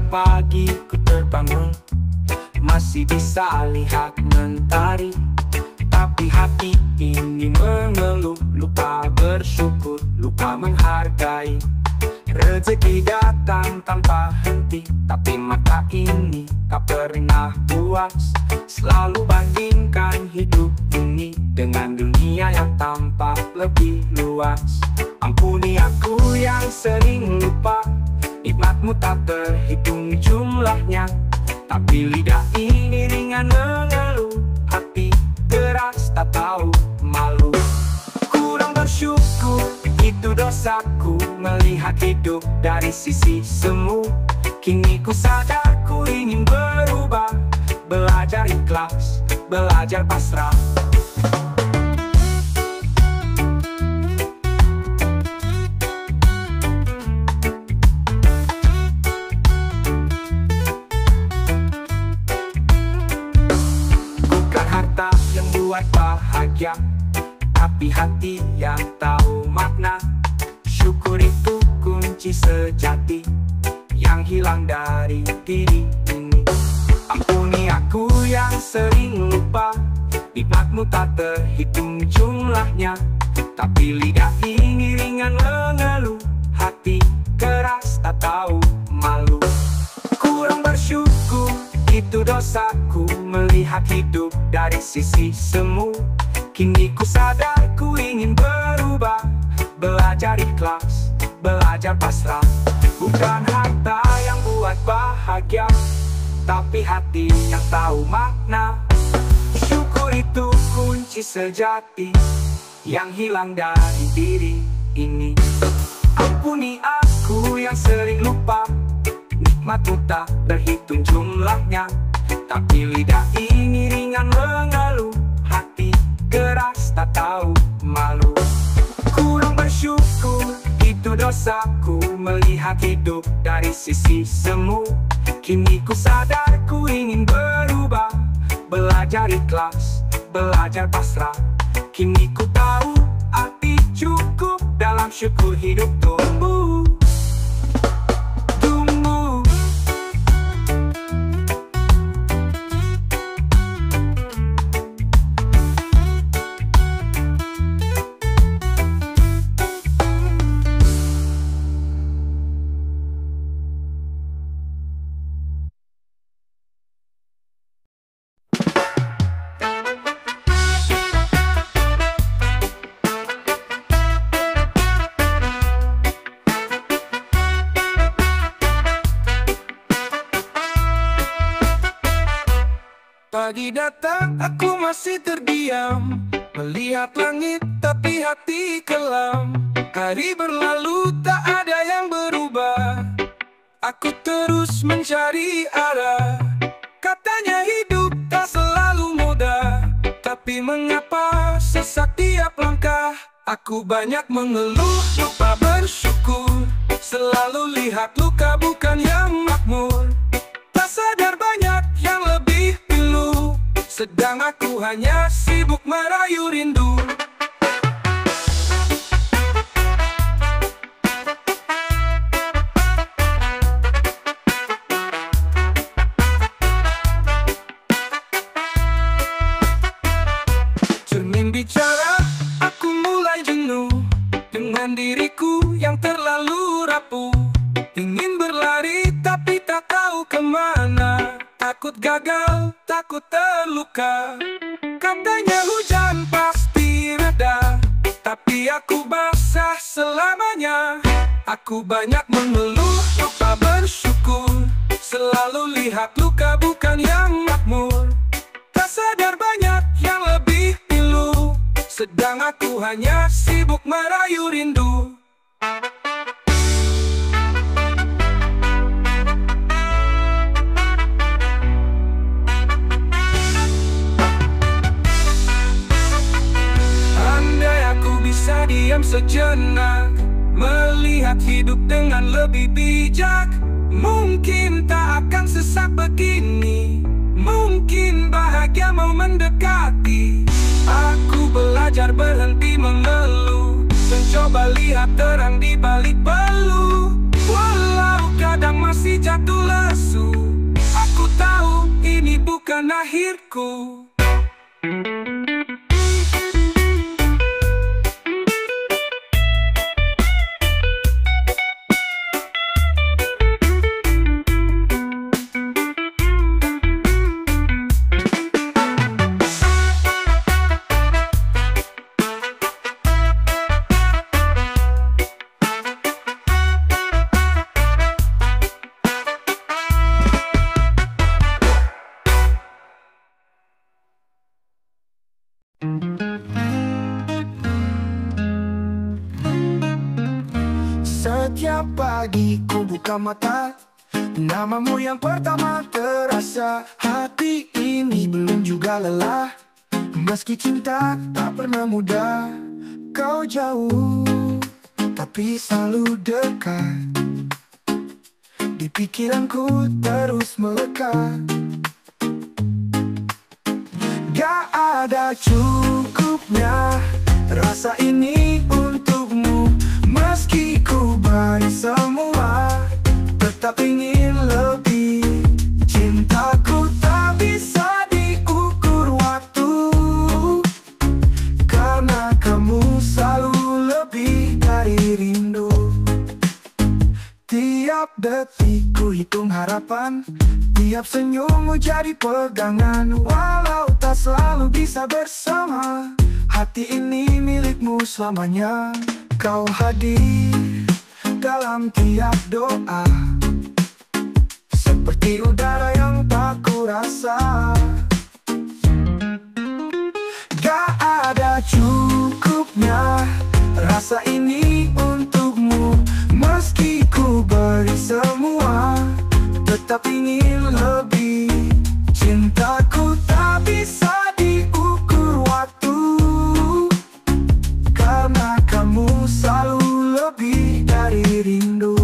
pagi ku terbangun, masih bisa lihat mentari, tapi hati ini mengeluh. Lupa bersyukur, lupa menghargai. Rezeki datang tanpa henti, tapi mata ini tak pernah puas. Selalu bandingkan hidup ini dengan dunia yang tampak lebih luas. Ampuni aku yang sering lupa, nikmatmu tak terhitung jumlahnya, tapi lidah ini ringan mengeluh, hati keras tak tahu malu. Kurang bersyukur, itu dosaku, melihat hidup dari sisi semu. Kini ku sadar ku ingin berubah, belajar ikhlas, belajar pasrah. Bukan harta yang buat bahagia, tapi hati yang tahu makna. Syukur itu kunci sejati yang hilang dari diri ini. Ampuni aku yang sering lupa, nikmatmu tak terhitung jumlahnya, tapi lidah ini ringan mengeluh, hati keras tak tahu malu. Kurang bersyukur, itu dosaku, melihat hidup dari sisi semu. Kini ku sadar ku ingin berubah, belajar ikhlas, belajar pasrah. Bukan harta yang buat bahagia, tapi hati yang tahu makna. Syukur itu kunci sejati yang hilang dari diri ini. Ampuni aku yang sering lupa, nikmatmu tak terhitung jumlahnya, tapi lidah ini ringan mengeluh, hati keras tak tahu malu. Kurang bersyukur, itu dosaku, melihat hidup dari sisi semu. Kini ku sadar ku ingin berubah, belajar ikhlas, belajar pasrah. Kini ku tahu arti cukup, dalam syukur hidup tumbuh. Pagi datang, aku masih terdiam, melihat langit tapi hati kelam. Hari berlalu tak ada yang berubah, aku terus mencari arah. Katanya hidup tak selalu mudah, tapi mengapa sesak tiap langkah? Aku banyak mengeluh, lupa bersyukur, selalu lihat luka bukan yang makmur. Tak sadar banyak yang lebih pilu, sedang aku hanya sibuk merayu rindu. Cermin bicara, aku mulai jenuh dengan diriku yang terlalu rapuh. Ingin berlari tapi tak tahu kemana, takut gagal, takut terluka. Katanya hujan pasti reda, tapi aku basah selamanya. Aku banyak mengeluh, lupa bersyukur, selalu lihat luka bukan yang makmur. Tak sadar banyak yang lebih pilu, sedang aku hanya sibuk merayu rindu. Bisa diam sejenak, melihat hidup dengan lebih bijak. Mungkin tak akan sesak begini, mungkin bahagia mau mendekati. Aku belajar berhenti mengeluh, mencoba lihat terang di balik peluh. Walau kadang masih jatuh lesu, bukan akhirku. Setiap pagi ku buka mata, namamu yang pertama terasa. Hati ini belum juga lelah, meski cinta tak pernah mudah. Kau jauh, tapi selalu dekat. Di pikiranku terus melekat. Gak ada cukupnya rasa ini untukmu. Meski ku beri semua, tetap ingin lebih. Cintaku tak bisa diukur waktu, karena kamu selalu lebih dari rindu. Tiap detik ku hitung harapan, tiap senyummu jadi pegangan. Walau tak selalu bisa bersama, hati ini milikmu selamanya. Kau hadir dalam tiap doa, seperti udara yang tak kurasa. Gak ada cukupnya rasa ini untukmu. Meski ku beri semua, tetap ingin lebih. Cintaku tak bisa diukur waktu, karena kamu selalu lebih dari rindu.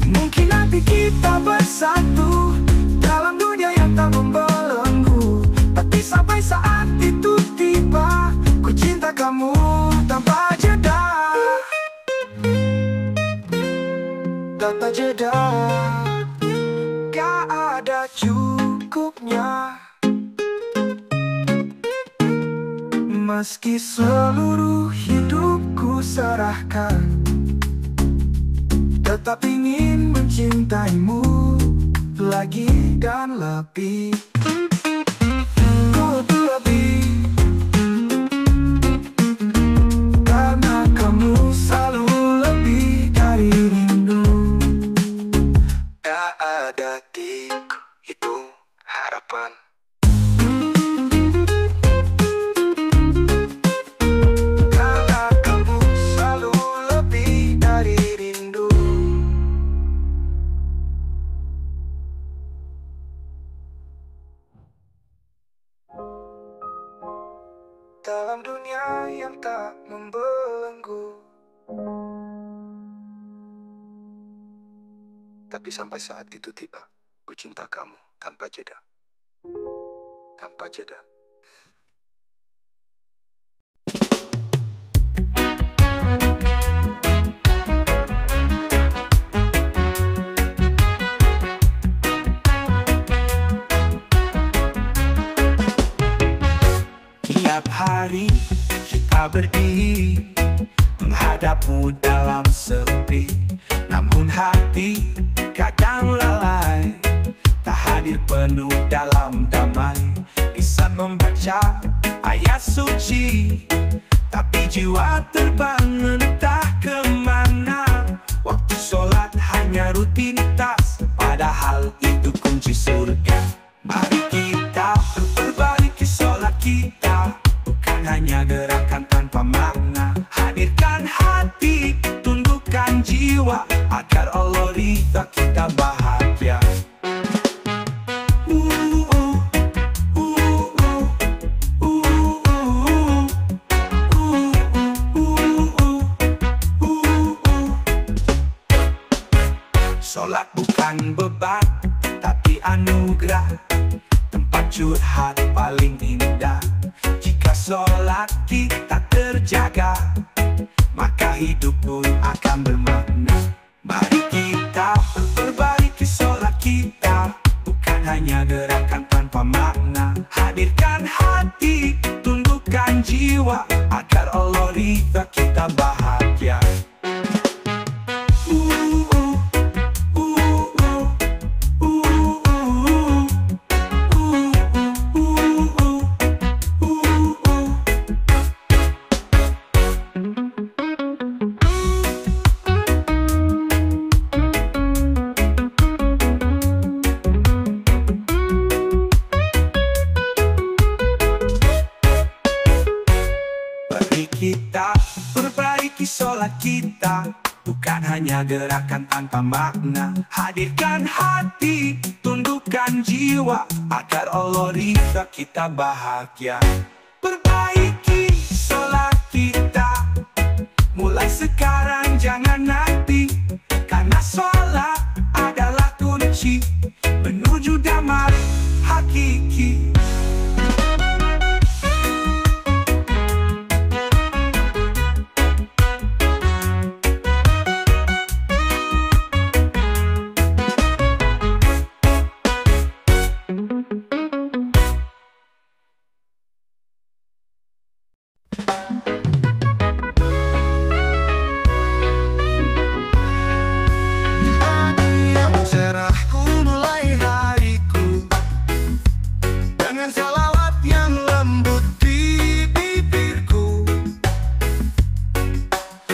Mungkin nanti kita bersatu dalam dunia yang tak membelenggu, tapi sampai saat itu tiba, ku cinta kamu tanpa jeda. Tanpa jeda. Gak ada cukupnya, meski seluruh hidupku serahkan, tetap ingin mencintaimu lagi dan lebih. Lebih, karena kamu selalu lebih dari rindu. Tak ada tiku itu harapan, karena kamu selalu lebih dari rindu. Dalam dunia yang tak membelenggu, tapi sampai saat itu tiba, ku cinta kamu tanpa jeda. Tanpa jeda. Tiap hari kita berdiri menghadapmu dalam sepi, namun hati kadang lalai, tak hadir penuh dalam damai. Bisa membaca ayat suci, tapi jiwa terbang entah kemana. Waktu sholat hanya rutinitas, padahal itu kunci surga. Mari kita perbaiki sholat kita, bukan hanya gerakan tanpa makna. Hadirkan hati, tundukkan jiwa, agar Allah ridha kita bahagia. Sholat bukan beban, tapi anugerah, tempat curhat paling indah. Jika sholat kita terjaga, maka hidup pun akan bermakna. Mari kita perbaiki sholat kita, bukan bukan hanya gerakan tanpa makna. Hadirkan hati, tundukkan jiwa, agar Allah ridha kita bahagia. Kita perbaiki sholat kita, bukan hanya gerakan tanpa makna. Hadirkan hati, tundukkan jiwa, agar Allah ridha kita bahagia. Perbaiki sholat kita, mulai sekarang jangan nanti, karena sholat adalah kunci menuju damai hakiki.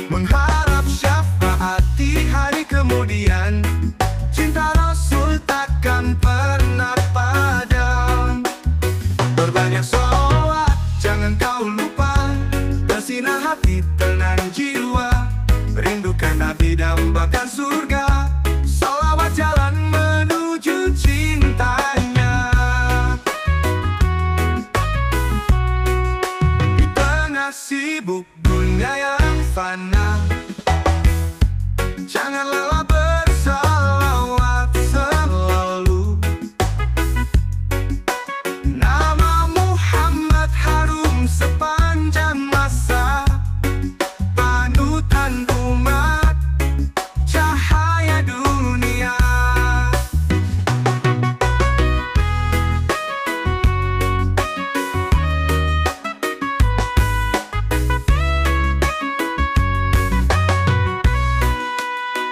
Mengharap syafaat di hari kemudian, cinta Rasul takkan pernah padam. Berbanyak sholawat, jangan kau lupa, bersinar hati, tenang jiwa, rindukan Nabi dambakan surga. Sholawat jalan menuju cintanya. Di tengah sibuk dunia yang fana, jangan lelah bersalawat selalu. Nama Muhammad harum sepanjang masa, panutan umat, cahaya dunia.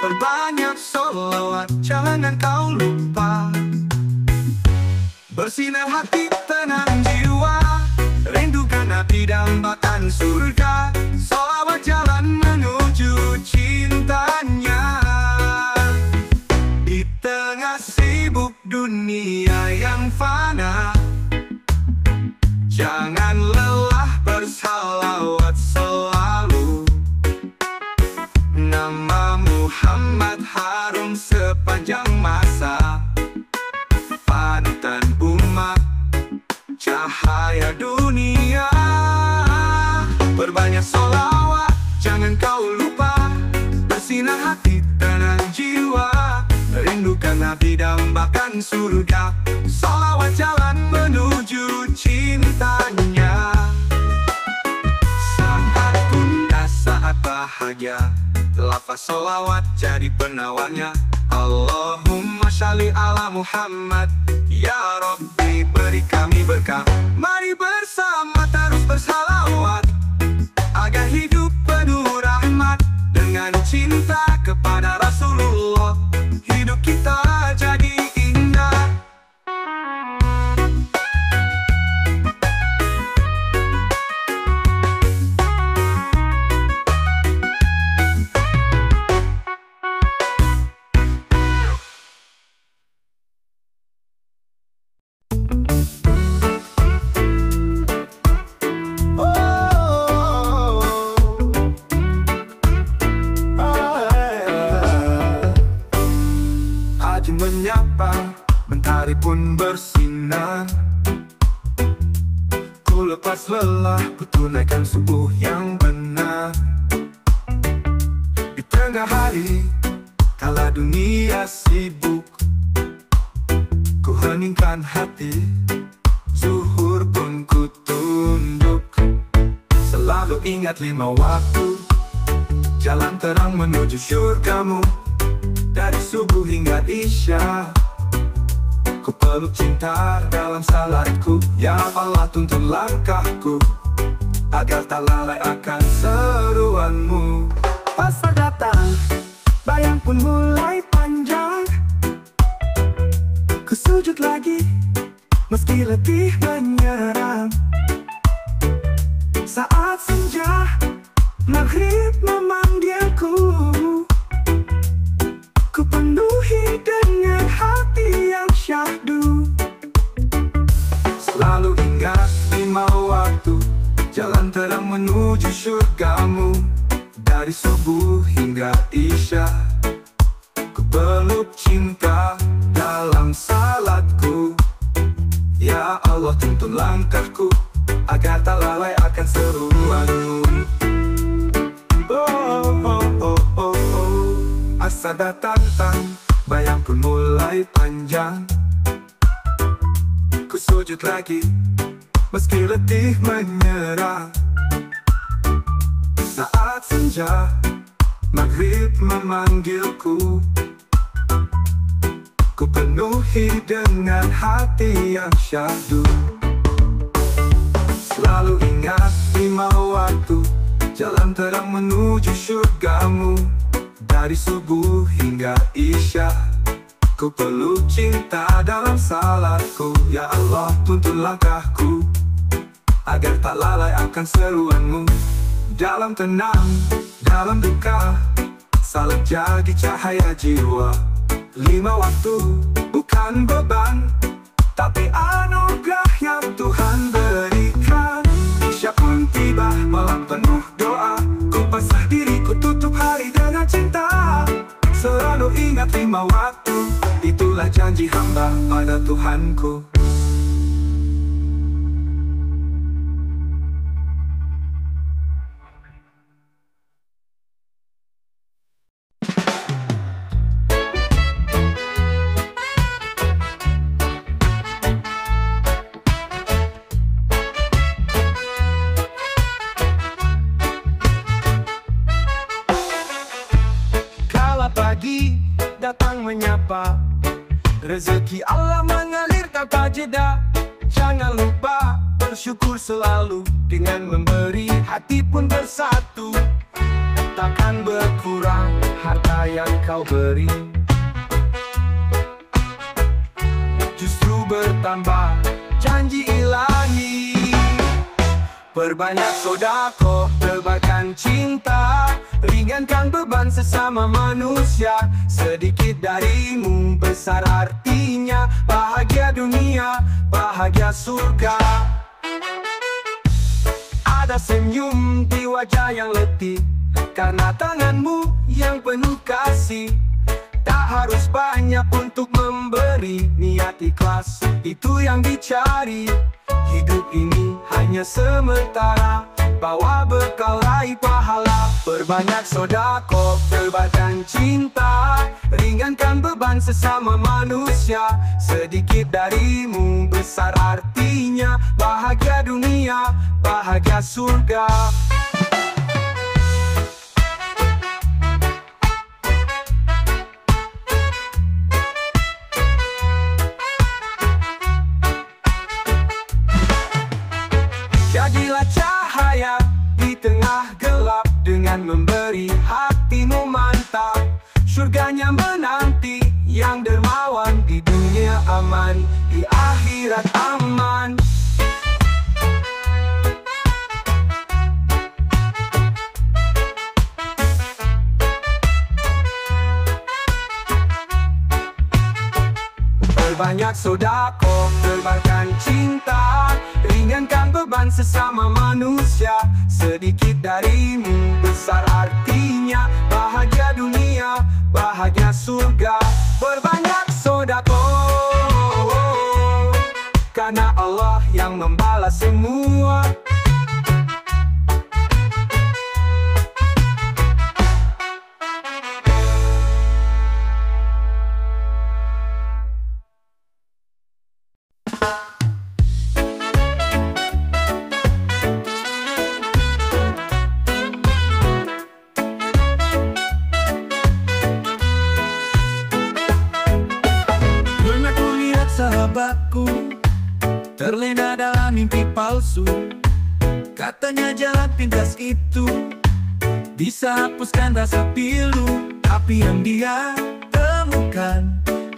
Berbanyak sholawat, jangan kau lupa, bersinar hati, tenang jiwa, rindukan Nabi dambakan surga. Sholawat jalan menuju cintanya. Di tengah sibuk dunia yang fana, jangan lelah bersalawat selalu. Nama Muhammad harum sepanjang masa, panutan umat, cahaya dunia. Berbanyak sholawat, jangan kau lupa, bersinar hati, tenang jiwa, rindukan Nabi dambakan surga. Sholawat jalan menuju cintanya. Saat bunda, saat bahagia, lafaz sholawat jadi penawarnya. Allahumma sholli ala Muhammad, ya Rabbi beri kami berkah. Mari bersama terus bersalawat, agar hidup penuh rahmat. Dengan cinta kepada Rasulullah, hidup kita jadi indah. Menyapa, mentari pun bersinar. Ku lepas lelah, ku tunaikan subuh yang benar. Di tengah hari, kala dunia sibuk, ku heningkan hati, zuhur pun ku tunduk. Selalu ingat 5 waktu, jalan terang menuju syurgamu. Dari subuh hingga isya, Ku peluk cinta dalam salatku. Ya Allah, tuntun langkahku agar tak lalai akan seruanmu. Pasar datang, bayang pun mulai panjang. Ku sujud lagi, meski letih menyerang. Saat senja, maghrib memanggilku. Ku penuhi dengan hati yang syahdu. Selalu ingat 5 waktu, jalan terang menuju surgamu. Dari subuh hingga isya, ku peluk cinta dalam salatku. Ya Allah, tuntun langkahku agar tak lalai akan seruanmu. Asa datang, bayang pun mulai panjang. Ku sujud lagi, meski letih menyerah. Saat senja, maghrib memanggilku. Ku penuhi dengan hati yang syahdu. Selalu ingat 5 waktu, jalan terang menuju surgamu. Dari subuh hingga isya, ku peluk cinta dalam salatku. Ya Allah, tuntun langkahku agar tak lalai akan seruanmu. Dalam tenang, dalam duka, salat jadi cahaya jiwa. 5 waktu bukan beban, tapi anugerah yang Tuhan berikan. Isya pun tiba, malam penuh doa. Ku pasrah diri, ku tutup hari dengan cinta. Selalu ingat 5 waktu, itulah janji hamba pada Tuhanku. Pagi datang menyapa, rezeki Allah mengalir tanpa jeda. Jangan lupa bersyukur selalu, dengan memberi hati pun bersatu. Takkan berkurang harta yang kau beri, justru bertambah janji ilahi. Perbanyak sedekah, tebarkan cinta, ringankan beban sesama manusia. Sedikit darimu besar artinya, bahagia dunia, bahagia surga. Ada senyum di wajah yang letih, karena tanganmu yang penuh kasih. Tak harus banyak untuk memberi, niat ikhlas itu yang dicari. Hidup ini hanya sementara, bawa bekal raih pahala. Perbanyak sedekah, tebarkan cinta, ringankan beban sesama manusia. Sedikit darimu besar artinya, bahagia dunia, bahagia surga. Jadilah cahaya di tengah gelap, dengan memberi hatimu mantap. Surganya menanti yang dermawan, di dunia aman, di akhirat aman. Perbanyak sedekah, tebarkan cinta, ringankan beban sesama manusia. Sedikit darimu besar artinya, bahagia dunia, bahagia surga. Perbanyak sedekah, karena Allah yang membalas semua. terjebakku, terlena dalam mimpi palsu. Katanya jalan pintas itu bisa hapuskan rasa pilu, tapi yang dia temukan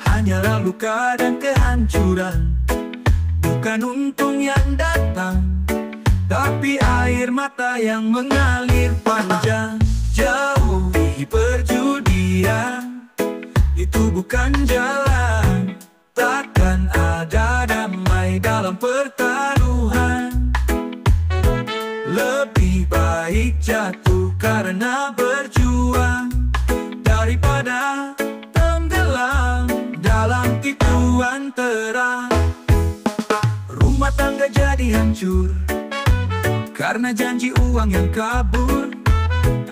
hanyalah luka dan kehancuran. Bukan untung yang datang, tapi air mata yang mengalir panjang. Jauhi perjudian, itu bukan jalan. Takkan ada damai dalam pertaruhan. Lebih baik jatuh karena berjuang daripada tenggelam dalam tipuan terang. Rumah tangga jadi hancur karena janji uang yang kabur.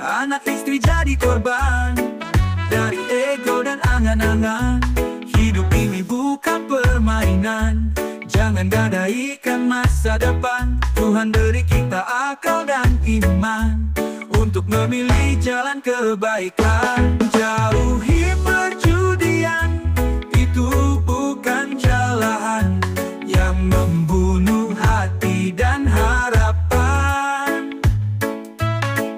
Anak istri jadi korban dari ego dan angan-angan. Hidup ini bukan permainan, jangan gadaikan masa depan. Tuhan beri kita akal dan iman untuk memilih jalan kebaikan. Jauhi perjudian, itu bukan jalan yang membunuh hati dan harapan.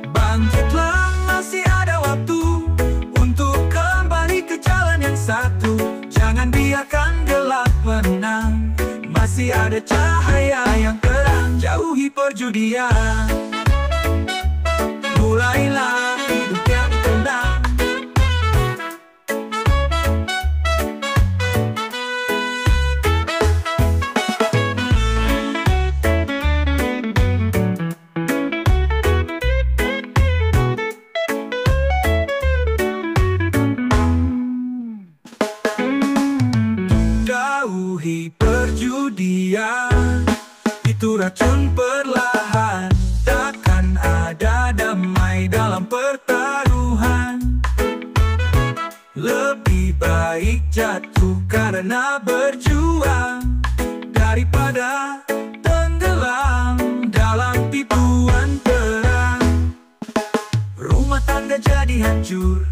Bangkitlah, masih ada waktu untuk kembali ke jalan yang satu. Jangan biarkan gelap menang, masih ada cahaya yang terang. Jauhi perjudian, mulailah hidup yang tenang. Jauhi perjudian, itu racun perlahan. Takkan ada damai dalam pertaruhan. Lebih baik jatuh karena berjuang daripada tenggelam dalam tipuan terang. Rumah tangga jadi hancur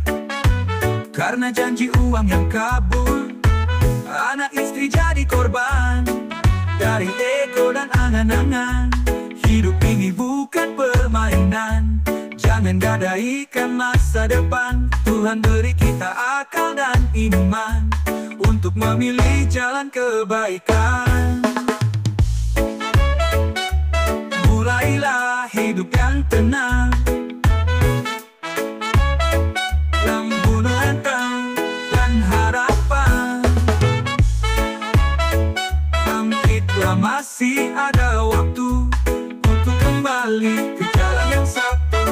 karena janji uang yang kabur. Anak istri jadi korban dari ego dan angan-angan. Hidup ini bukan permainan, jangan gadaikan masa depan. Tuhan beri kita akal dan iman untuk memilih jalan kebaikan. Mulailah hidup yang tenang, lambungan dan harapan. Bangkitlah, masih ada waktu untuk kembali ke jalan yang satu.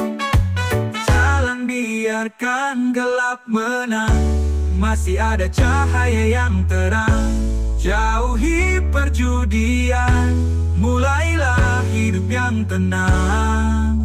Jangan biarkan gelap menang, masih ada cahaya yang terang. Jauhi perjudian, mulailah hidup yang tenang.